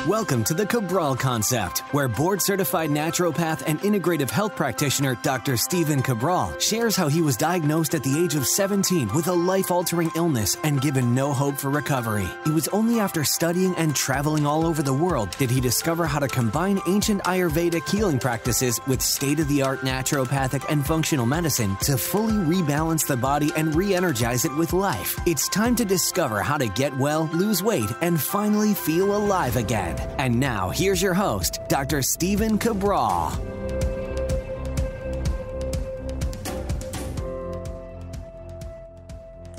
Welcome to the Cabral Concept, where board-certified naturopath and integrative health practitioner Dr. Stephen Cabral shares how he was diagnosed at the age of 17 with a life-altering illness and given no hope for recovery. It was only after studying and traveling all over the world did he discover how to combine ancient Ayurvedic healing practices with state-of-the-art naturopathic and functional medicine to fully rebalance the body and re-energize it with life. It's time to discover how to get well, lose weight, and finally feel alive again. And now, here's your host, Dr. Stephen Cabral.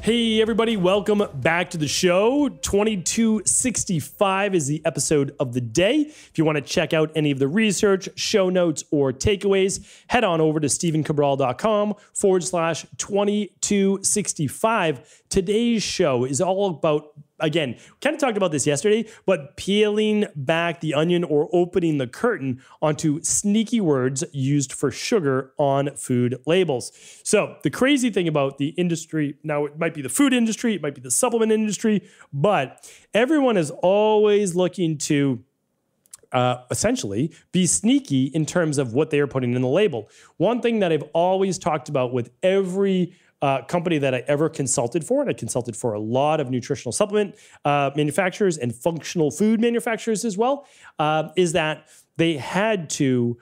Hey everybody, welcome back to the show. 2265 is the episode of the day. If you want to check out any of the research, show notes, or takeaways, head on over to stephencabral.com/2265. Today's show is all about, again, kind of talked about this yesterday, but peeling back the onion or opening the curtain onto sneaky words used for sugar on food labels. So the crazy thing about the industry, now it might be the food industry, it might be the supplement industry, but everyone is always looking to essentially be sneaky in terms of what they are putting in the label. One thing that I've always talked about with every company that I ever consulted for, and I consulted for a lot of nutritional supplement manufacturers and functional food manufacturers as well, is that they had to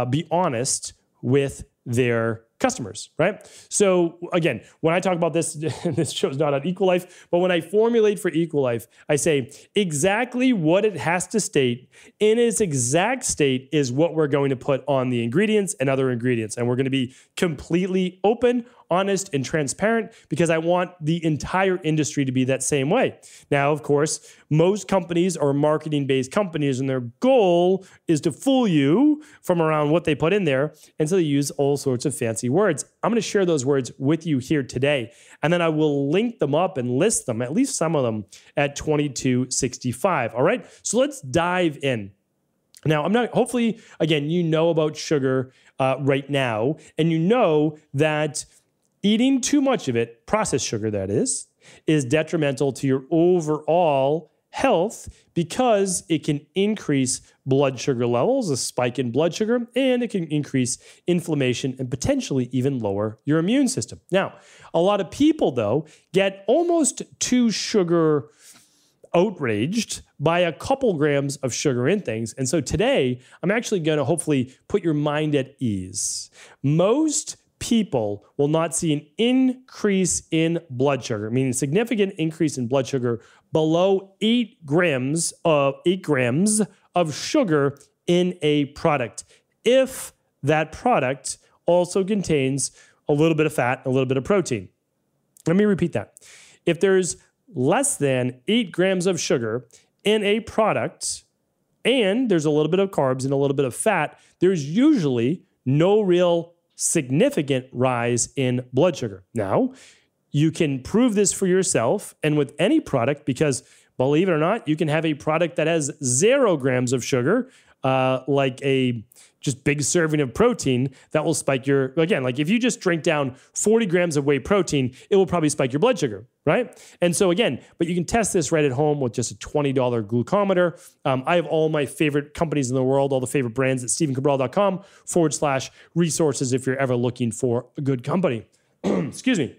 be honest with their customers, right? So again, when I talk about this, this show is not on Equalife, but when I formulate for Equalife, I say exactly what it has to state in its exact state is what we're going to put on the ingredients and other ingredients. And we're going to be completely open, honest, and transparent because I want the entire industry to be that same way. Now, of course, most companies are marketing-based companies and their goal is to fool you from around what they put in there. And so they use all sorts of fancy words. I'm going to share those words with you here today. And then I will link them up and list them, at least some of them, at 2265. All right. So let's dive in. Now, hopefully, again, you know about sugar right now, and you know that eating too much of it, processed sugar that is detrimental to your overall health because it can increase blood sugar levels, a spike in blood sugar, and it can increase inflammation and potentially even lower your immune system. Now, a lot of people, though, get almost too sugar outraged by a couple grams of sugar in things. And so today, I'm actually going to hopefully put your mind at ease. Most people will not see an increase in blood sugar, meaning a significant increase in blood sugar below 8 grams of sugar in a product, if that product also contains a little bit of fat, a little bit of protein. Let me repeat that. If there's less than 8 grams of sugar in a product, and there's a little bit of carbs and a little bit of fat, there's usually no real significant rise in blood sugar. Now, you can prove this for yourself and with any product because, believe it or not, you can have a product that has 0 grams of sugar, like a just big serving of protein that will spike your, again, like if you just drink down 40 grams of whey protein, it will probably spike your blood sugar, right? And so again, but you can test this right at home with just a $20 glucometer. I have all my favorite companies in the world, all the favorite brands at stephencabral.com/resources if you're ever looking for a good company. Excuse me.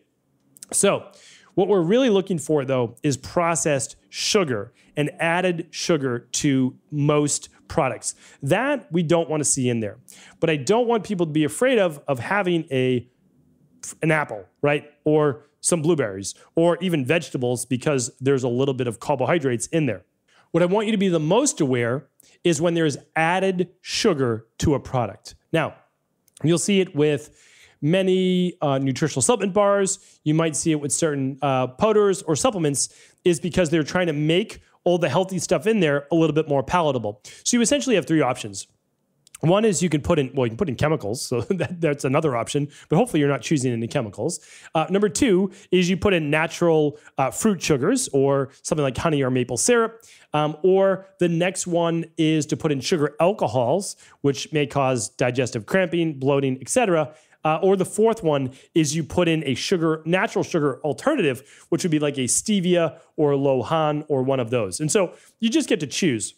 So what we're really looking for, though, is processed sugar and added sugar to most products. That we don't want to see in there. But I don't want people to be afraid of having an apple, right? Or some blueberries, or even vegetables because there's a little bit of carbohydrates in there. What I want you to be the most aware is when there's added sugar to a product. Now, you'll see it with many nutritional supplement bars. You might see it with certain powders or supplements, is because they're trying to make all the healthy stuff in there a little bit more palatable. So you essentially have 3 options. One is you can put in, well, you can put in chemicals, so that's another option, but hopefully you're not choosing any chemicals. Number 2 is you put in natural fruit sugars or something like honey or maple syrup. Or the next one is to put in sugar alcohols, which may cause digestive cramping, bloating, etc. Or the fourth one is you put in a natural sugar alternative, which would be like a stevia or a lohan or one of those. And so you just get to choose.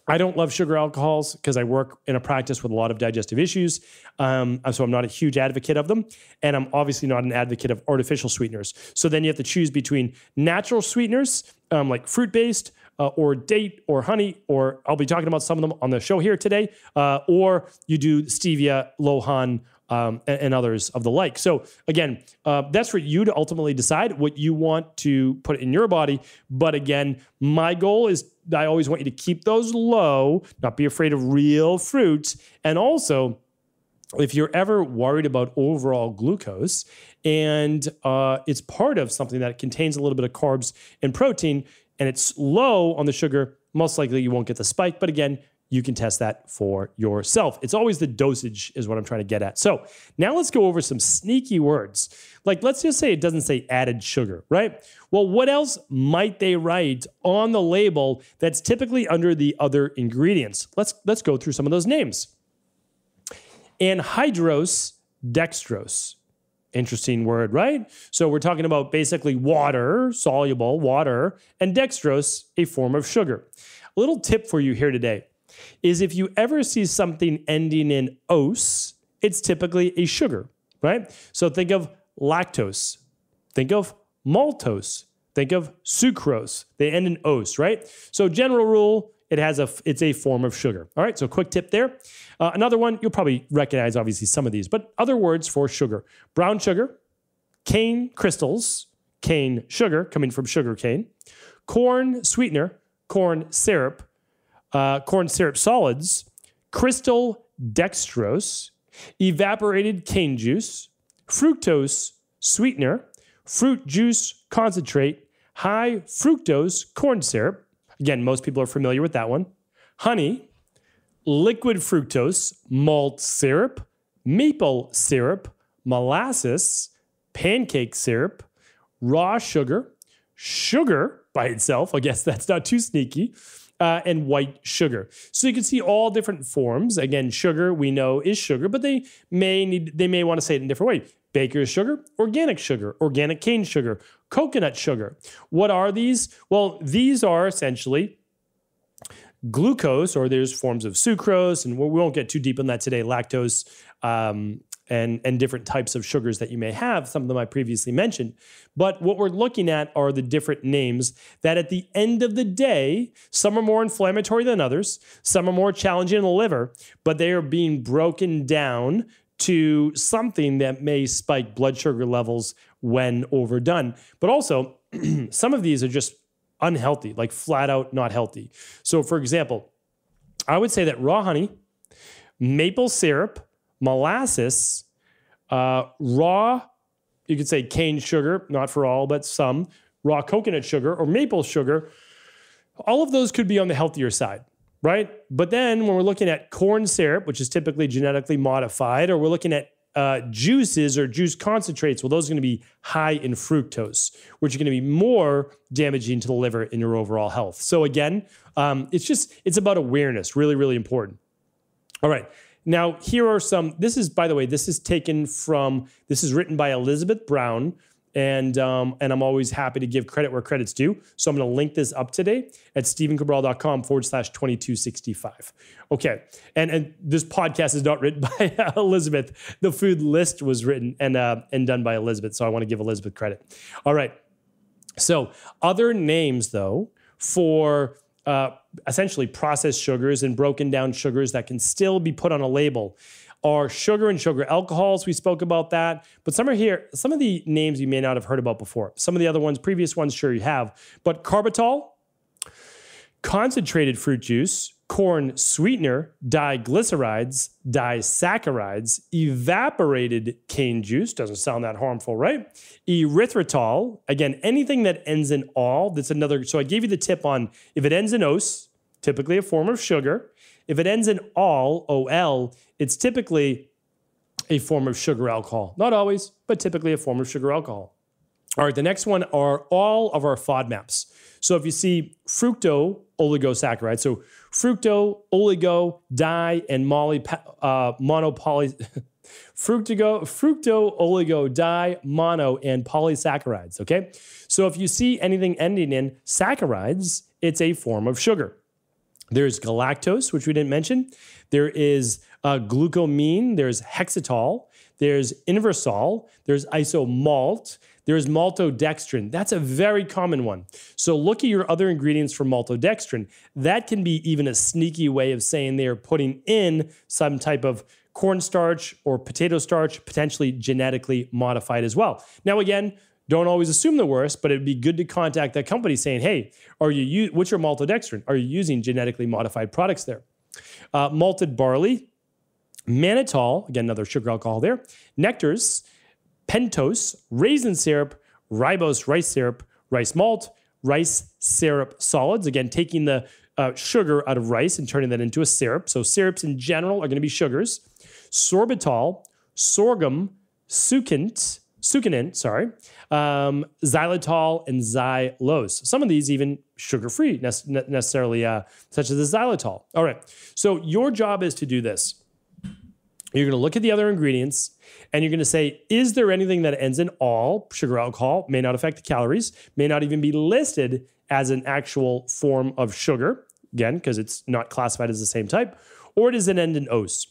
I don't love sugar alcohols because I work in a practice with a lot of digestive issues. So I'm not a huge advocate of them. And I'm obviously not an advocate of artificial sweeteners. So then you have to choose between natural sweeteners, like fruit-based, or date or honey, or I'll be talking about some of them on the show here today, or you do stevia, lohan, and others of the like. So again, that's for you to ultimately decide what you want to put in your body. But again, my goal is I always want you to keep those low, not be afraid of real fruits. And also, if you're ever worried about overall glucose and it's part of something that contains a little bit of carbs and protein, and it's low on the sugar, most likely you won't get the spike. But again, you can test that for yourself. It's always the dosage is what I'm trying to get at. So now let's go over some sneaky words. Like, let's just say it doesn't say added sugar, right? Well, what else might they write on the label that's typically under the other ingredients? Let's go through some of those names. Anhydrous dextrose. Interesting word, right? So we're talking about basically water, soluble water, and dextrose, a form of sugar. A little tip for you here today is if you ever see something ending in ose, it's typically a sugar, right? So think of lactose, think of maltose, think of sucrose. They end in ose, right? So general rule, it's a form of sugar. All right, so quick tip there. Another one, you'll probably recognize obviously some of these, but other words for sugar. Brown sugar, cane crystals, cane sugar, coming from sugar cane, corn sweetener, corn syrup solids, crystal dextrose, evaporated cane juice, fructose sweetener, fruit juice concentrate, high fructose corn syrup. Again, most people are familiar with that one. Honey, liquid fructose, malt syrup, maple syrup, molasses, pancake syrup, raw sugar, sugar by itself, I guess that's not too sneaky, and white sugar. So you can see all different forms. Again, sugar we know is sugar, but they may want to say it in a different way. Baker's sugar, organic cane sugar, coconut sugar. What are these? Well, these are essentially glucose, or there's forms of sucrose, and we won't get too deep on that today, lactose, and different types of sugars that you may have. Some of them I previously mentioned. But what we're looking at are the different names that at the end of the day, some are more inflammatory than others, some are more challenging in the liver, but they are being broken down to something that may spike blood sugar levels when overdone. But also, some of these are just unhealthy, like flat out not healthy. So for example, I would say that raw honey, maple syrup, molasses, raw, you could say cane sugar, not for all, but some, raw coconut sugar or maple sugar, all of those could be on the healthier side, right? But then when we're looking at corn syrup, which is typically genetically modified, or we're looking at juices or juice concentrates, well, those are going to be high in fructose, which are going to be more damaging to the liver in your overall health. So again, it's about awareness, really, really important. All right. Now, here are some, this is written by Elizabeth Brown, and I'm always happy to give credit where credit's due. So I'm going to link this up today at stephencabral.com/2265. Okay. And this podcast is not written by Elizabeth. The food list was written and done by Elizabeth. So I want to give Elizabeth credit. All right. So other names, though, for essentially processed sugars and broken down sugars that can still be put on a label are sugar and sugar alcohols. We spoke about that, but some are here. Some of the names you may not have heard about before. Some of the other ones, previous ones, sure you have, but carbitol, concentrated fruit juice, corn sweetener, diglycerides, disaccharides, evaporated cane juice, doesn't sound that harmful, right? Erythritol, again, anything that ends in -ol, that's another, so I gave you the tip on if it ends in ose, typically a form of sugar. If it ends in -ol, O-L, it's typically a form of sugar alcohol. Not always, but typically a form of sugar alcohol. All right, the next one are all of our FODMAPs. So if you see fructo-oligosaccharides, so fructo, oligo, di, and fructo, oligo, di, mono, and polysaccharides, okay? So if you see anything ending in saccharides, it's a form of sugar. There's galactose, which we didn't mention. There is glucomine. There's hexatol. There's inversol. There's isomalt. There's maltodextrin. That's a very common one. So look at your other ingredients for maltodextrin. That can be even a sneaky way of saying they are putting in some type of cornstarch or potato starch, potentially genetically modified as well. Now, again, don't always assume the worst, but it'd be good to contact that company saying, hey, what's your maltodextrin? Are you using genetically modified products there? Malted barley, mannitol, again, another sugar alcohol there, nectars, pentose, raisin syrup, ribose rice syrup, rice malt, rice syrup solids. Again, taking the sugar out of rice and turning that into a syrup. So syrups in general are going to be sugars. Sorbitol, sorghum, succinate, xylitol, and xylose. Some of these even sugar-free necessarily, such as the xylitol. All right, so your job is to do this. You're going to look at the other ingredients, and you're going to say, is there anything that ends in all? Sugar alcohol may not affect the calories, may not even be listed as an actual form of sugar, again, because it's not classified as the same type, or does it end in ose?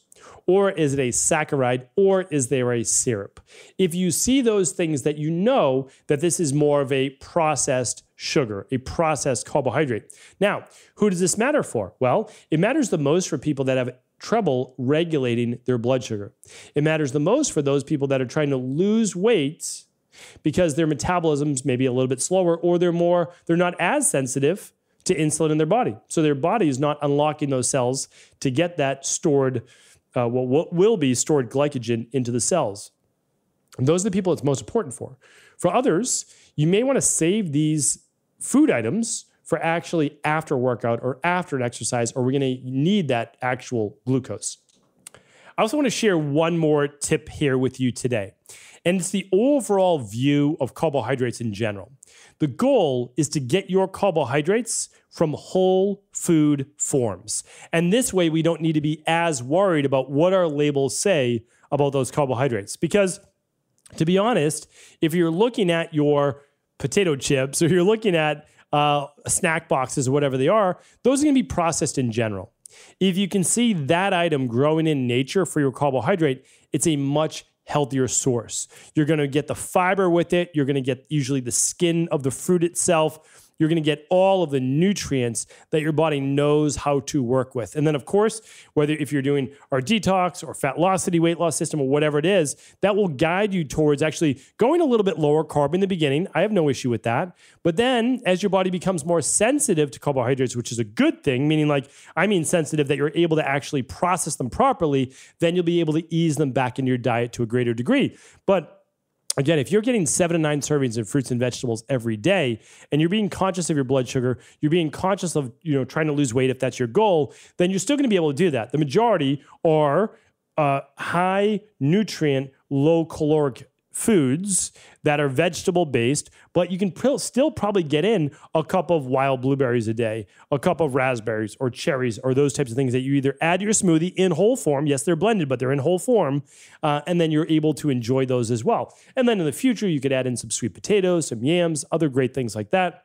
Or is it a saccharide, or is there a syrup? If you see those things, that you know that this is more of a processed sugar, a processed carbohydrate. Now, who does this matter for? Well, it matters the most for people that have trouble regulating their blood sugar. It matters the most for those people that are trying to lose weight because their metabolism's maybe a little bit slower, or they're not as sensitive to insulin in their body. So their body is not unlocking those cells to get that stored what will be stored glycogen into the cells. And those are the people it's most important for. For others, you may want to save these food items for actually after workout or after an exercise, or we're going to need that actual glucose. I also want to share one more tip here with you today, and it's the overall view of carbohydrates in general. The goal is to get your carbohydrates from whole food forms. And this way, we don't need to be as worried about what our labels say about those carbohydrates. Because to be honest, if you're looking at your potato chips, or you're looking at snack boxes or whatever they are, those are going to be processed in general. If you can see that item growing in nature for your carbohydrate, it's a much healthier source. You're going to get the fiber with it. You're going to get usually the skin of the fruit itself. You're going to get all of the nutrients that your body knows how to work with. And then, of course, whether if you're doing our detox or fat velocity weight loss system or whatever it is, that will guide you towards actually going a little bit lower carb in the beginning. I have no issue with that. But then as your body becomes more sensitive to carbohydrates, which is a good thing, meaning sensitive that you're able to actually process them properly, then you'll be able to ease them back into your diet to a greater degree. But again, if you're getting 7 to 9 servings of fruits and vegetables every day, and you're being conscious of your blood sugar, you're being conscious of trying to lose weight if that's your goal, then you're still going to be able to do that. The majority are high nutrient, low caloric foods that are vegetable based, but you can still probably get in a cup of wild blueberries a day, a cup of raspberries or cherries, or those types of things that you either add to your smoothie in whole form. Yes, they're blended, but they're in whole form. And then you're able to enjoy those as well. And then in the future, you could add in some sweet potatoes, some yams, other great things like that.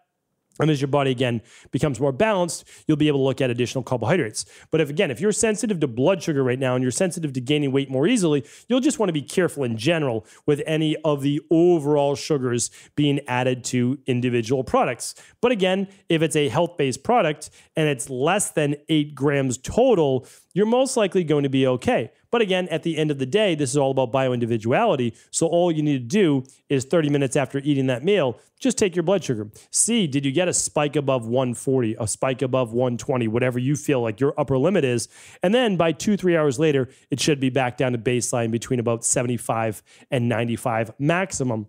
And as your body, again, becomes more balanced, you'll be able to look at additional carbohydrates. But if you're sensitive to blood sugar right now and you're sensitive to gaining weight more easily, you'll just want to be careful in general with any of the overall sugars being added to individual products. But again, if it's a health-based product and it's less than 8 grams total, you're most likely going to be okay. But again, at the end of the day, this is all about bioindividuality. So all you need to do is 30 minutes after eating that meal, just take your blood sugar. See, did you get a spike above 140, a spike above 120, whatever you feel like your upper limit is. And then by 2-3 hours later, it should be back down to baseline between about 75 and 95 maximum.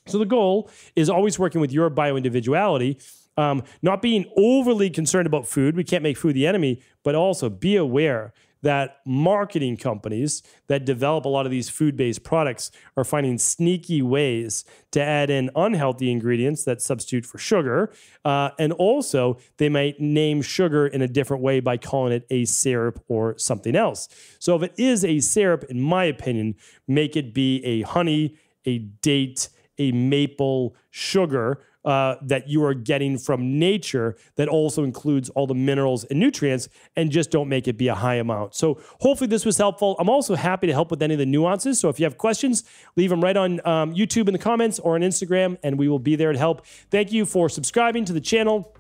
So the goal is always working with your bioindividuality, not being overly concerned about food. We can't make food the enemy, but also be aware that marketing companies that develop a lot of these food-based products are finding sneaky ways to add in unhealthy ingredients that substitute for sugar. And also, they might name sugar in a different way by calling it a syrup or something else. So if it is a syrup, in my opinion, make it be a honey, a date, a maple sugar, that you are getting from nature that also includes all the minerals and nutrients, and just don't make it be a high amount. So hopefully this was helpful. I'm also happy to help with any of the nuances. So if you have questions, leave them right on YouTube in the comments or on Instagram, and we will be there to help. Thank you for subscribing to the channel.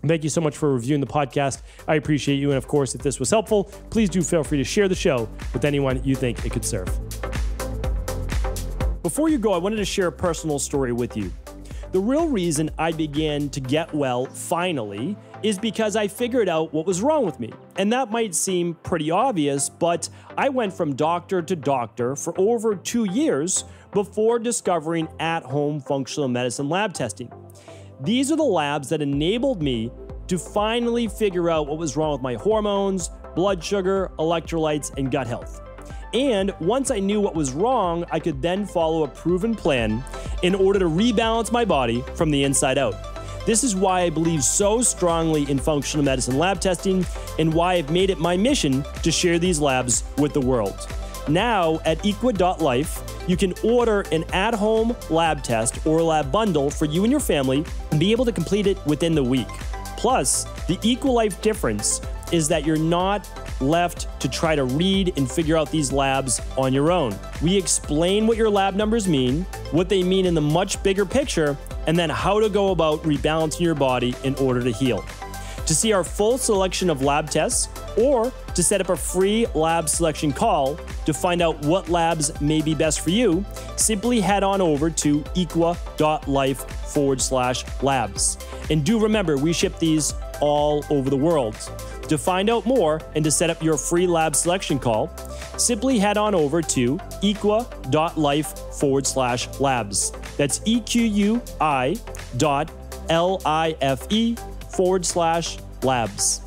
Thank you so much for reviewing the podcast. I appreciate you. And of course, if this was helpful, please do feel free to share the show with anyone you think it could serve. Before you go, I wanted to share a personal story with you. The real reason I began to get well finally is because I figured out what was wrong with me. And that might seem pretty obvious, but I went from doctor to doctor for over 2 years before discovering at-home functional medicine lab testing. These are the labs that enabled me to finally figure out what was wrong with my hormones, blood sugar, electrolytes, and gut health. And once I knew what was wrong, I could then follow a proven plan in order to rebalance my body from the inside out. This is why I believe so strongly in functional medicine lab testing and why I've made it my mission to share these labs with the world. Now at equa.life, you can order an at-home lab test or lab bundle for you and your family and be able to complete it within the week. Plus, the EquaLife difference is that you're not left to try to read and figure out these labs on your own. We explain what your lab numbers mean, what they mean in the much bigger picture, and then how to go about rebalancing your body in order to heal. To see our full selection of lab tests or to set up a free lab selection call to find out what labs may be best for you, simply head on over to equa.life/labs. And do remember, we ship these all over the world. To find out more and to set up your free lab selection call, simply head on over to equa.life/labs. That's EQUI.LIFE/labs.